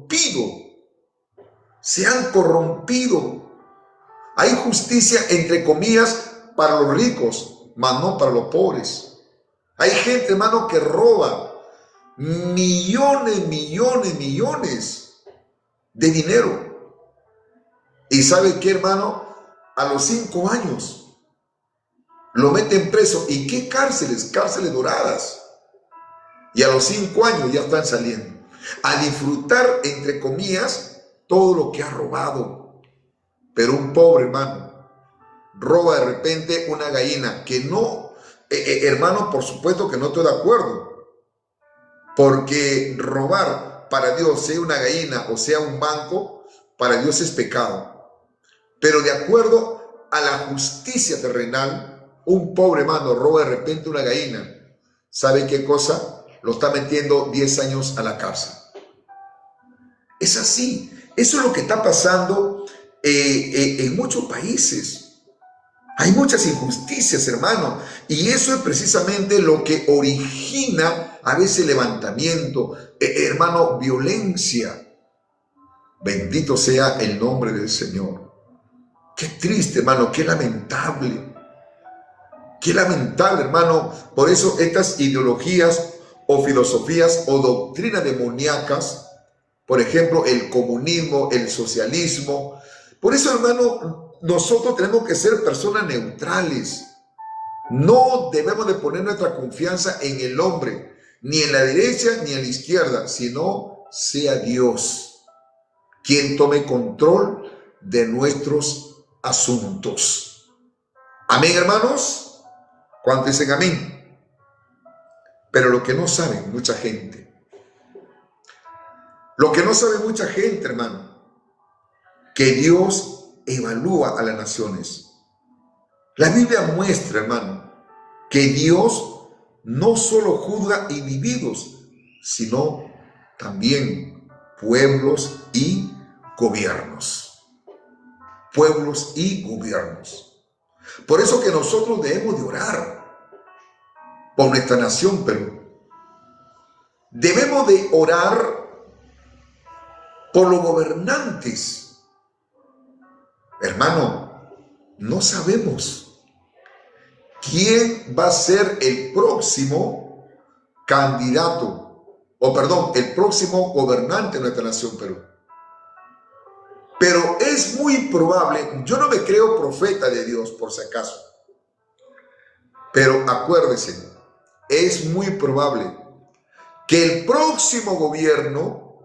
Se han corrompido. Hay justicia, entre comillas, para los ricos, mas no para los pobres. Hay gente, hermano, que roba millones de dinero. ¿Y sabe qué, hermano? A los 5 años lo meten preso. ¿Y qué cárceles? Cárceles doradas. Y a los 5 años ya están saliendo a disfrutar, entre comillas, todo lo que ha robado. Pero un pobre, hermano, roba de repente una gallina, que no, hermano, por supuesto que no estoy de acuerdo, porque robar para Dios, sea una gallina o sea un banco, para Dios es pecado. Pero de acuerdo a la justicia terrenal, un pobre hermano roba de repente una gallina. ¿Sabe qué cosa? Lo está metiendo 10 años a la cárcel. Es así. Eso es lo que está pasando en muchos países. Hay muchas injusticias, hermano. Y eso es precisamente lo que origina a veces levantamiento, hermano, violencia. Bendito sea el nombre del Señor. Qué triste, hermano, qué lamentable. Qué lamentable, hermano. Por eso estas ideologías o filosofías o doctrinas demoníacas, por ejemplo, el comunismo, el socialismo. Por eso, hermano, nosotros tenemos que ser personas neutrales. No debemos de poner nuestra confianza en el hombre, ni en la derecha ni en la izquierda, sino sea Dios quien tome control de nuestros asuntos. Amén, hermanos. ¿Cuántos dicen amén? Pero lo que no saben mucha gente Lo que no sabe mucha gente, hermano, que Dios evalúa a las naciones. La Biblia muestra, hermano, que Dios no solo juzga individuos, sino también pueblos y gobiernos. Pueblos y gobiernos. Por eso que nosotros debemos de orar por nuestra nación, Perú. Debemos de orar por los gobernantes. Hermano, no sabemos quién va a ser el próximo candidato, el próximo gobernante de nuestra nación, Perú. Pero es muy probable, yo no me creo profeta de Dios por si acaso, pero acuérdese, es muy probable que el próximo gobierno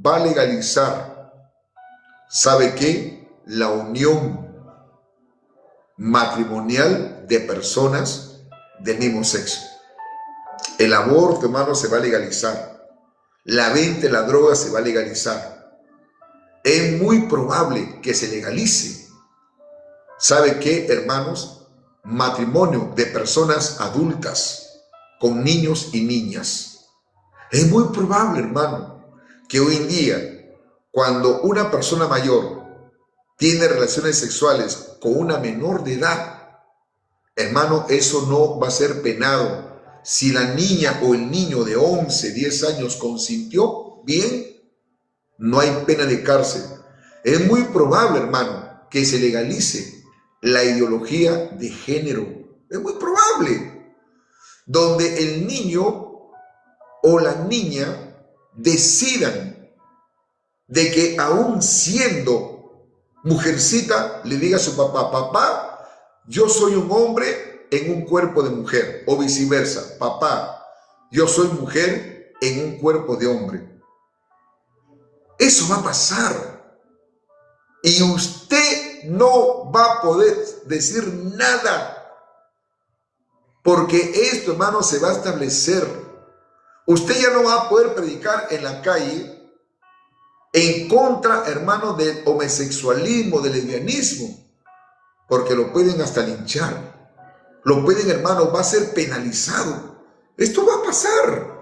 va a legalizar, ¿sabe qué? La unión matrimonial de personas del mismo sexo. El aborto, hermano, se va a legalizar. La venta de la droga se va a legalizar. Es muy probable que se legalice. ¿Sabe qué, hermanos? Matrimonio de personas adultas con niños y niñas. Es muy probable, hermano, que hoy en día, cuando una persona mayor tiene relaciones sexuales con una menor de edad, hermano, eso no va a ser penado. Si la niña o el niño de 11, 10 años consintió, bien, no hay pena de cárcel. Es muy probable, hermano, que se legalice la ideología de género. Es muy probable. Donde el niño o la niña decidan de que aún siendo mujercita le diga a su papá, papá, yo soy un hombre en un cuerpo de mujer, o viceversa, papá, yo soy mujer en un cuerpo de hombre. Eso va a pasar y usted no va a poder decir nada, porque esto, hermano, se va a establecer. Usted ya no va a poder predicar en la calle en contra, hermano, del homosexualismo, del lesbianismo, porque lo pueden hasta linchar. Lo pueden, hermano, va a ser penalizado. Esto va a pasar.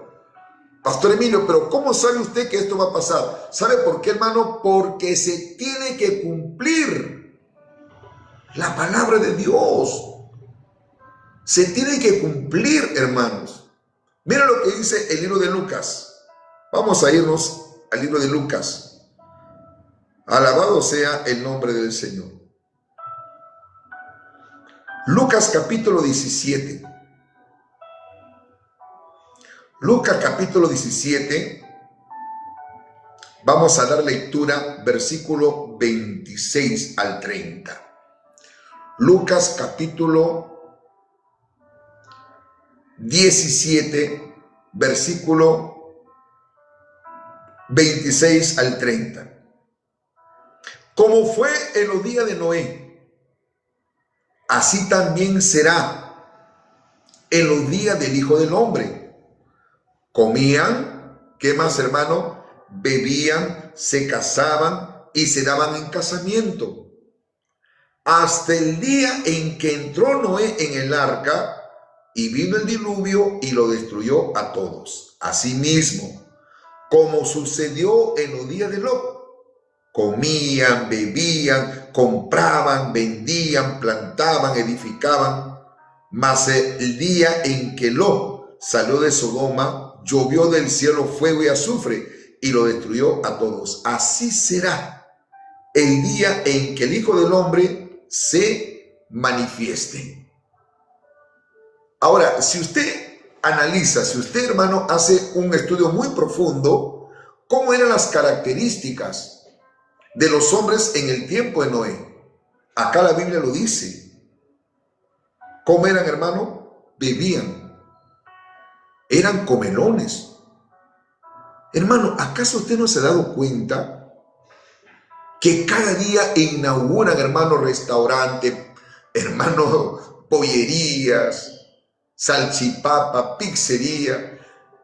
Pastor Emilio, pero ¿cómo sabe usted que esto va a pasar? ¿Sabe por qué, hermano? Porque se tiene que cumplir la palabra de Dios. Se tiene que cumplir, hermanos. Mira lo que dice el libro de Lucas. Vamos a irnos al libro de Lucas. Alabado sea el nombre del Señor. Lucas capítulo 17. Lucas capítulo 17. Vamos a dar lectura versículo 26 al 30. Lucas capítulo 17, versículo 26 al 30. Como fue en los días de Noé, así también será en los días del Hijo del Hombre. Comían, ¿qué más, hermano? Bebían, se casaban y se daban en casamiento, hasta el día en que entró Noé en el arca, y vino el diluvio y lo destruyó a todos. Asimismo, como sucedió en los días de Lot, comían, bebían, compraban, vendían, plantaban, edificaban. Mas el día en que Lot salió de Sodoma, llovió del cielo fuego y azufre y lo destruyó a todos. Así será el día en que el Hijo del Hombre se manifieste. Ahora, si usted analiza, si usted, hermano, hace un estudio muy profundo, ¿cómo eran las características de los hombres en el tiempo de Noé? Acá la Biblia lo dice. ¿Cómo eran, hermano? Bebían. Eran comelones. Hermano, ¿acaso usted no se ha dado cuenta que cada día inauguran, hermano, restaurantes, hermano, pollerías, salchipapa, pizzería?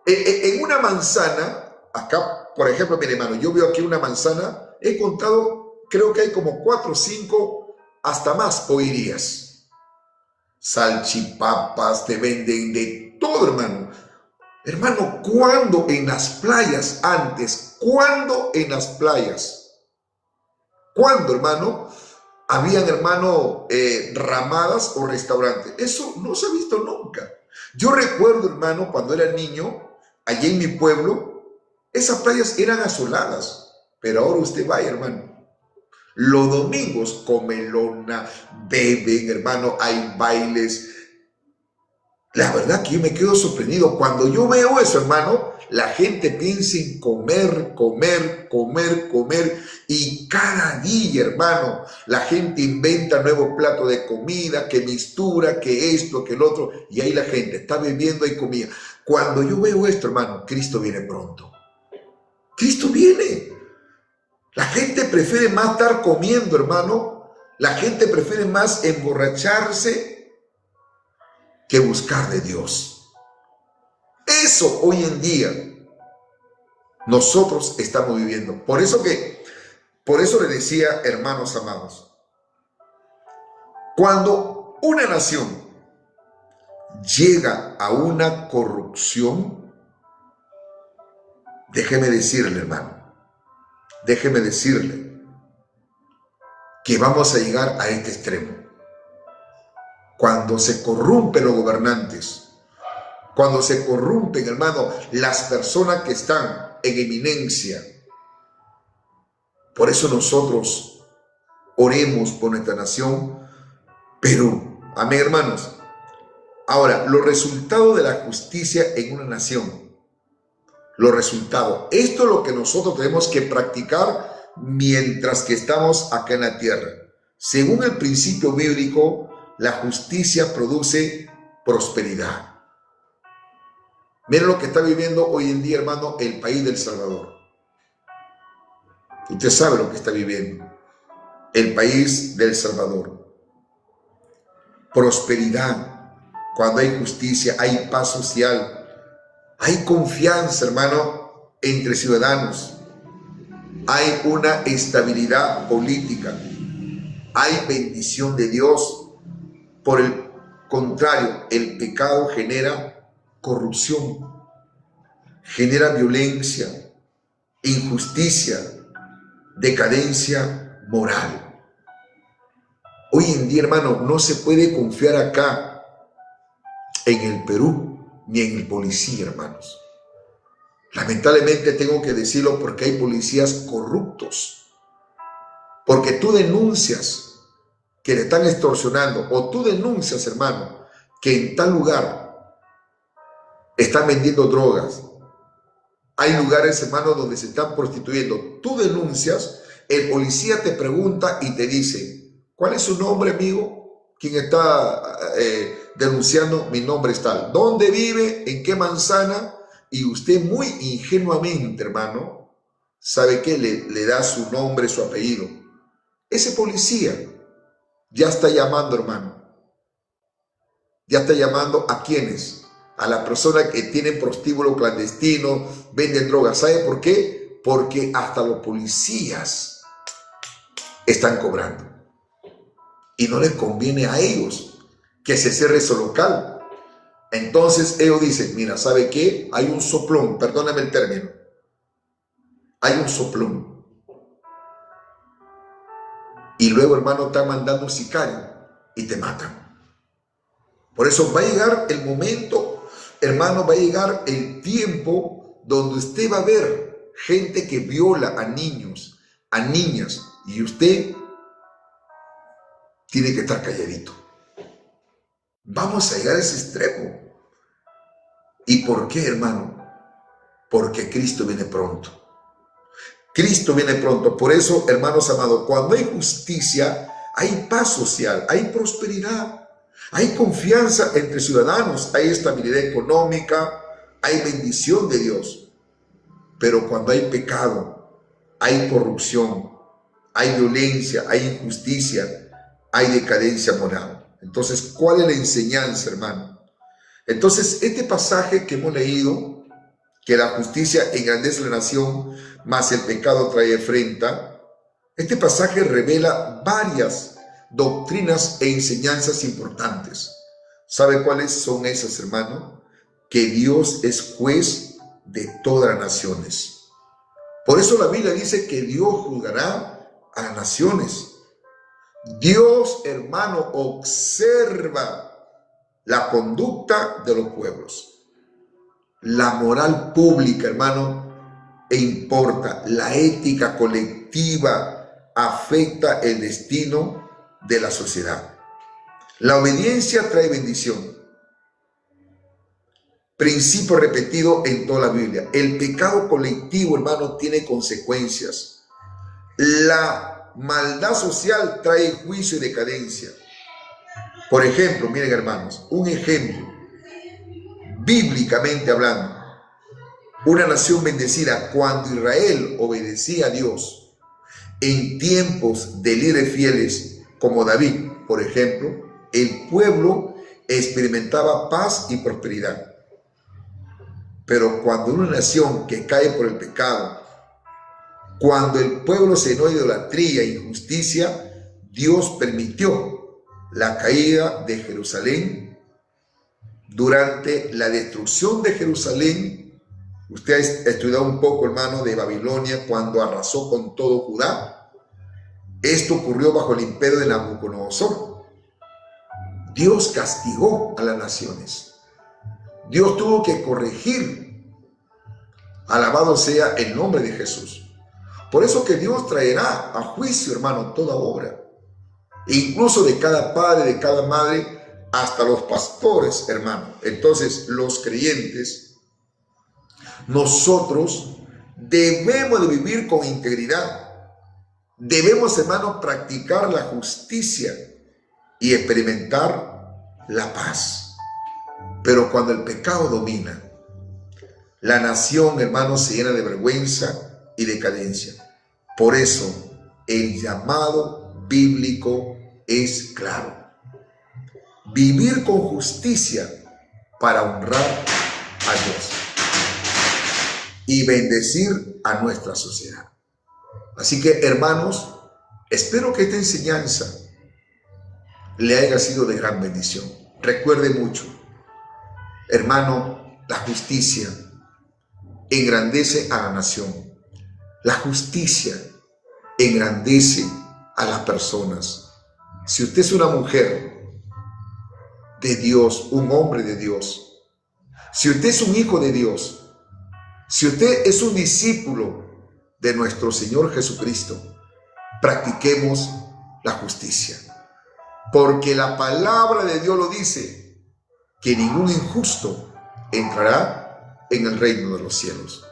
En una manzana, acá por ejemplo, mire hermano, yo veo aquí una manzana, he contado, creo que hay como 4 o 5, hasta más oirías. Salchipapas, te venden de todo, hermano. Hermano, ¿cuándo en las playas antes? ¿Cuándo en las playas? ¿Cuándo, hermano? Habían, hermano, ramadas o restaurantes. Eso no se ha visto nunca. Yo recuerdo, hermano, cuando era niño, allí en mi pueblo, esas playas eran asoladas. Pero ahora usted vaya, hermano. Los domingos comen lona, beben, hermano, hay bailes. La verdad que yo me quedo sorprendido. Cuando yo veo eso, hermano, la gente piensa en comer, comer, comer, comer. Y cada día, hermano, la gente inventa nuevos platos de comida, que mistura, que esto, que el otro. Y ahí la gente está bebiendo y comida. Cuando yo veo esto, hermano, Cristo viene pronto. Cristo viene. La gente prefiere más estar comiendo, hermano. La gente prefiere más emborracharse que buscar de Dios. Eso hoy en día nosotros estamos viviendo. Por eso le decía, hermanos amados, cuando una nación llega a una corrupción, déjeme decirle, hermano, déjeme decirle que vamos a llegar a este extremo. Cuando se corrompen los gobernantes, cuando se corrompen, hermano, las personas que están en eminencia. Por eso nosotros oremos por nuestra nación, Perú. Amén, hermanos. Ahora, los resultados de la justicia en una nación. Los resultados. Esto es lo que nosotros tenemos que practicar mientras que estamos acá en la tierra. Según el principio bíblico, la justicia produce prosperidad. Miren lo que está viviendo hoy en día, hermano, el país del Salvador. Usted sabe lo que está viviendo el país del Salvador. Prosperidad. Cuando hay justicia, hay paz social, hay confianza, hermano, entre ciudadanos. Hay una estabilidad política. Hay bendición de Dios. Por el contrario, el pecado genera corrupción, genera violencia, injusticia, decadencia moral. Hoy en día, hermano, no se puede confiar acá en el Perú ni en el policía, hermanos. Lamentablemente tengo que decirlo porque hay policías corruptos. Porque tú denuncias que le están extorsionando, o tú denuncias, hermano, que en tal lugar están vendiendo drogas, hay lugares, hermano, donde se están prostituyendo, tú denuncias, el policía te pregunta y te dice, ¿cuál es su nombre, amigo? ¿Quién está denunciando? Mi nombre es tal. ¿Dónde vive? ¿En qué manzana? Y usted muy ingenuamente, hermano, ¿sabe qué? Le da su nombre, su apellido. Ese policía ya está llamando, hermano. Ya está llamando ¿a quiénes? A la persona que tienen prostíbulo clandestino, venden drogas. ¿Sabe por qué? Porque hasta los policías están cobrando. Y no les conviene a ellos que se cierre ese local. Entonces ellos dicen, mira, ¿sabe qué? Hay un soplón, perdóname el término. Hay un soplón. Y luego, hermano, está mandando un sicario y te matan. Por eso va a llegar el momento, hermano, va a llegar el tiempo donde usted va a ver gente que viola a niños, a niñas, y usted tiene que estar calladito. Vamos a llegar a ese extremo. ¿Y por qué, hermano? Porque Cristo viene pronto. Cristo viene pronto. Por eso, hermanos amados, cuando hay justicia, hay paz social, hay prosperidad, hay confianza entre ciudadanos, hay estabilidad económica, hay bendición de Dios. Pero cuando hay pecado, hay corrupción, hay violencia, hay injusticia, hay decadencia moral. Entonces, ¿cuál es la enseñanza, hermano? Entonces, este pasaje que hemos leído que la justicia engrandece la nación, mas el pecado trae afrenta, este pasaje revela varias doctrinas e enseñanzas importantes. ¿Sabe cuáles son esas, hermano? Que Dios es juez de todas las naciones. Por eso la Biblia dice que Dios juzgará a las naciones. Dios, hermano, observa la conducta de los pueblos. La moral pública, hermano, importa. La ética colectiva afecta el destino de la sociedad. La obediencia trae bendición. Principio repetido en toda la Biblia. El pecado colectivo, hermano, tiene consecuencias. La maldad social trae juicio y decadencia. Por ejemplo, miren, hermanos, un ejemplo, bíblicamente hablando, una nación bendecida, cuando Israel obedecía a Dios en tiempos de líderes fieles como David, por ejemplo, el pueblo experimentaba paz y prosperidad. Pero cuando una nación que cae por el pecado, cuando el pueblo se llenó de idolatría e injusticia, Dios permitió la caída de Jerusalén. Durante la destrucción de Jerusalén, usted ha estudiado un poco, hermano, de Babilonia, cuando arrasó con todo Judá. Esto ocurrió bajo el imperio de Nabucodonosor. Dios castigó a las naciones. Dios tuvo que corregir. Alabado sea el nombre de Jesús. Por eso que Dios traerá a juicio, hermano, toda obra. Incluso de cada padre, de cada madre, hasta los pastores, hermano. Entonces, los creyentes, nosotros debemos de vivir con integridad. Debemos, hermano, practicar la justicia y experimentar la paz. Pero cuando el pecado domina, la nación, hermano, se llena de vergüenza y decadencia. Por eso, el llamado bíblico es claro. Vivir con justicia para honrar a Dios y bendecir a nuestra sociedad. Así que, hermanos, espero que esta enseñanza le haya sido de gran bendición. Recuerde mucho, hermano, la justicia engrandece a la nación. La justicia engrandece a las personas. Si usted es una mujer de Dios, un hombre de Dios, si usted es un hijo de Dios, si usted es un discípulo de nuestro Señor Jesucristo, practiquemos la justicia. Porque la palabra de Dios lo dice, que ningún injusto entrará en el reino de los cielos.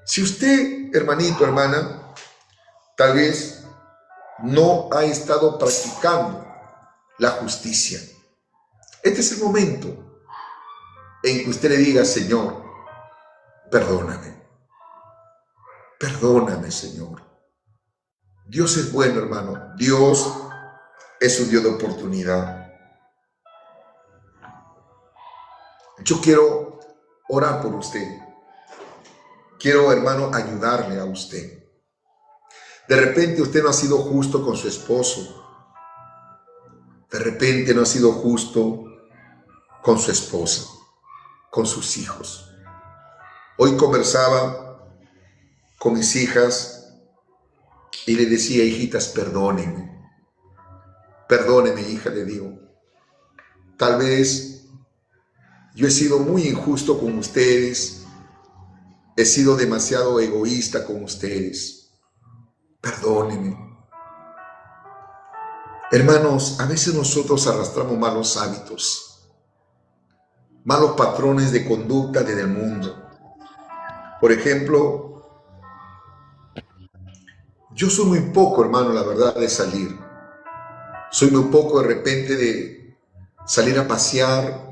Si usted, hermanito, hermana, tal vez no ha estado practicando la justicia, este es el momento en que usted le diga: Señor, perdóname. Perdóname, Señor. Dios es bueno, hermano. Dios es un Dios de oportunidad. Yo quiero orar por usted. Quiero, hermano, ayudarle a usted. De repente usted no ha sido justo con su esposo. De repente no ha sido justo con su esposa, con sus hijos. Hoy conversaba con mis hijas y le decía: hijitas, perdónenme. Perdónenme, hija, le digo. Tal vez yo he sido muy injusto con ustedes. He sido demasiado egoísta con ustedes. Perdónenme. Hermanos, a veces nosotros arrastramos malos hábitos, malos patrones de conducta desde el mundo. Por ejemplo, yo soy muy poco, hermano, la verdad, de salir. Soy muy poco de repente de salir a pasear.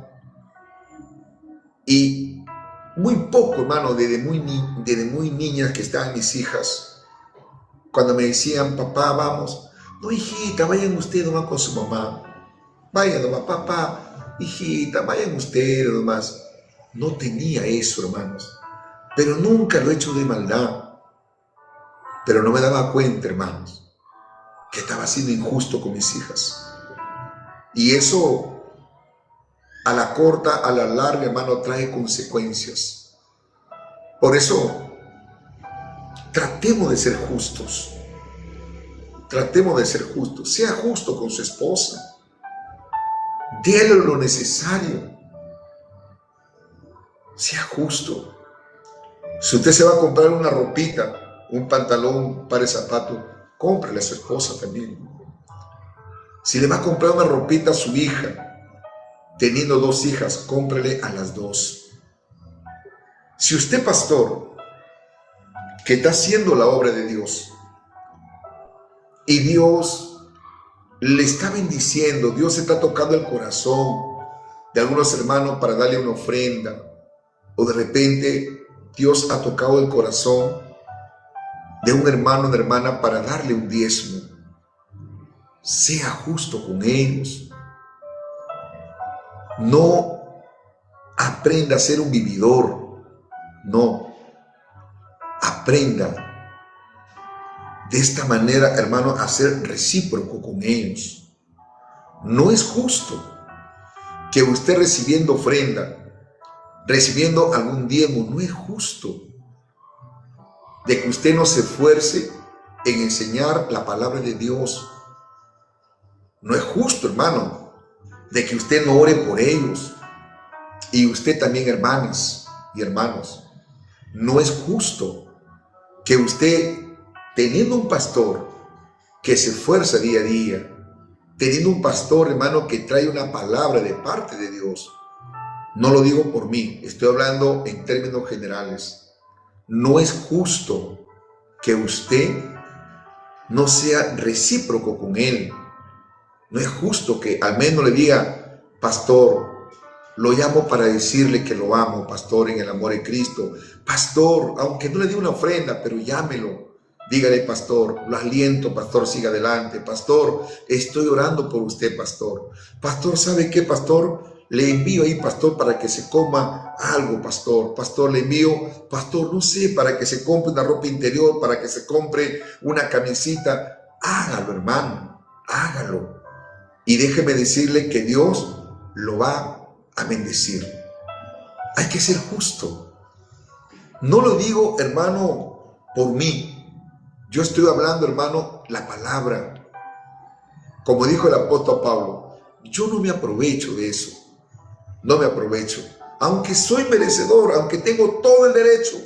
Y muy poco, hermano, desde muy niñas que estaban mis hijas, cuando me decían: papá, vamos. No, hijita, vayan ustedes nomás con su mamá. Vayan nomás, papá, hijita, vayan ustedes nomás. No tenía eso, hermanos. pero nunca lo he hecho de maldad. Pero no me daba cuenta, hermanos, que estaba siendo injusto con mis hijas. Y eso, a la corta, a la larga, hermano, trae consecuencias. Por eso, tratemos de ser justos. Tratemos de ser justos. Sea justo con su esposa. Déle lo necesario. Sea justo. Si usted se va a comprar una ropita, un pantalón, un par de zapatos, cómprele a su esposa también. Si le va a comprar una ropita a su hija, teniendo 2 hijas, cómprele a las 2. Si usted, pastor, que está haciendo la obra de Dios, y Dios le está bendiciendo, Dios está tocando el corazón de algunos hermanos para darle una ofrenda, o de repente Dios ha tocado el corazón de un hermano o una hermana para darle un diezmo, sea justo con ellos. No aprenda a ser un vividor, no, aprenda de esta manera, hermano, a ser recíproco con ellos. No es justo que usted recibiendo ofrenda, recibiendo algún diezmo, no es justo de que usted no se esfuerce en enseñar la palabra de Dios. No es justo, hermano, de que usted no ore por ellos. Y usted también, hermanas y hermanos, no es justo que usted, teniendo un pastor que se esfuerza día a día, teniendo un pastor, hermano, que trae una palabra de parte de Dios, no lo digo por mí, estoy hablando en términos generales, no es justo que usted no sea recíproco con él. No es justo que al menos le diga: pastor, lo llamo para decirle que lo amo, pastor, en el amor de Cristo. Pastor, aunque no le dé una ofrenda, pero llámelo. Dígale: pastor, lo aliento, pastor, siga adelante. Pastor, estoy orando por usted, pastor. Pastor, ¿sabe qué, pastor? Le envío ahí, pastor, para que se coma algo, pastor. Pastor, le envío, pastor, no sé, para que se compre una ropa interior, para que se compre una camisita. Hágalo, hermano, hágalo. Y déjeme decirle que Dios lo va a bendecir. Hay que ser justo. No lo digo, hermano, por mí. Yo estoy hablando, hermano, la palabra. Como dijo el apóstol Pablo, yo no me aprovecho de eso. No me aprovecho. Aunque soy merecedor, aunque tengo todo el derecho.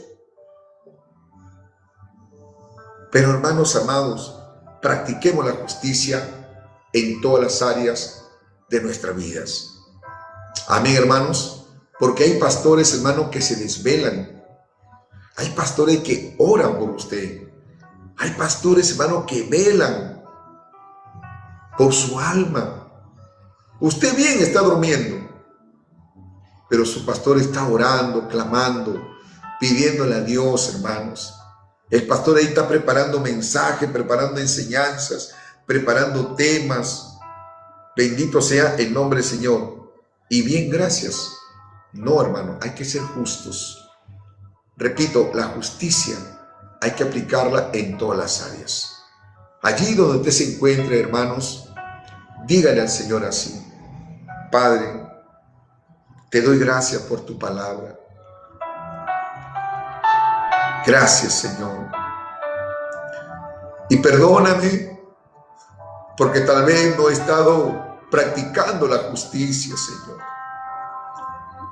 Pero, hermanos amados, practiquemos la justicia en todas las áreas de nuestras vidas. Amén, hermanos, porque hay pastores, hermanos, que se desvelan. Hay pastores que oran por usted. Hay pastores, hermanos, que velan por su alma. Usted bien está durmiendo, pero su pastor está orando, clamando, pidiéndole a Dios, hermanos. El pastor ahí está preparando mensajes, preparando enseñanzas, preparando temas. Bendito sea el nombre del Señor. Y bien, gracias. No, hermano, hay que ser justos. Repito, la justicia hay que aplicarla en todas las áreas. Allí donde usted se encuentre, hermanos, dígale al Señor así: Padre, te doy gracias por tu palabra. Gracias, Señor. Y perdóname porque tal vez no he estado practicando la justicia, Señor.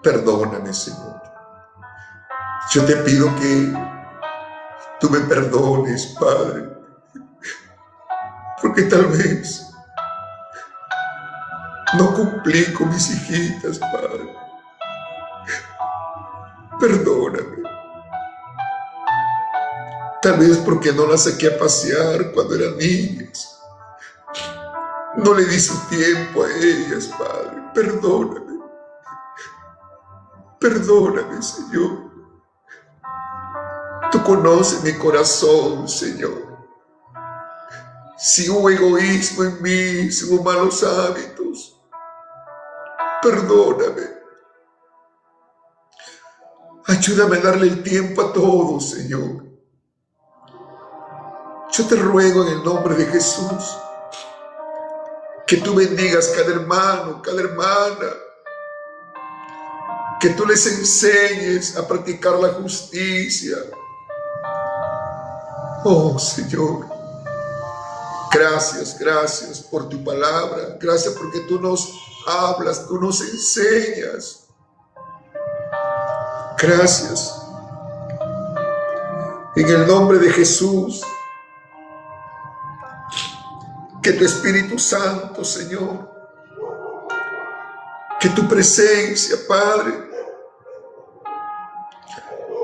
Perdóname, Señor. Yo te pido que tú me perdones, Padre, porque tal vez no cumplí con mis hijitas, Padre. Perdóname. Tal vez porque no las saqué a pasear cuando eran niñas. No le di su tiempo a ellas, Padre. Perdóname. Perdóname, Señor. Tú conoces mi corazón, Señor. Si hubo egoísmo en mí, si hubo malos hábitos, perdóname. Ayúdame a darle el tiempo a todos, Señor. Yo te ruego en el nombre de Jesús que tú bendigas cada hermano, cada hermana, que tú les enseñes a practicar la justicia. Oh, Señor, gracias por tu palabra. Gracias porque tú nos hablas, tú nos enseñas. Gracias. En el nombre de Jesús, que tu Espíritu Santo, Señor, que tu presencia, Padre,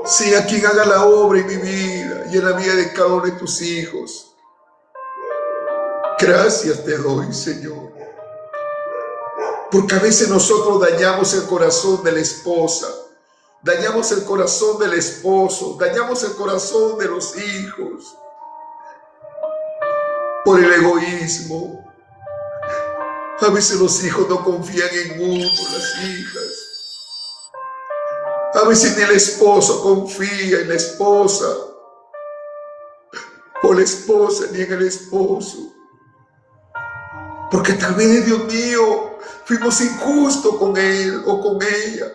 sea quien haga la obra en mi vida y en la vida de cada uno de tus hijos. Gracias te doy, Señor, porque a veces nosotros dañamos el corazón de la esposa, dañamos el corazón del esposo, dañamos el corazón de los hijos por el egoísmo. A veces los hijos no confían en uno, las hijas. A veces ni el esposo confía en la esposa, o la esposa ni en el esposo. Porque tal vez, Dios mío, fuimos injustos con él o con ella.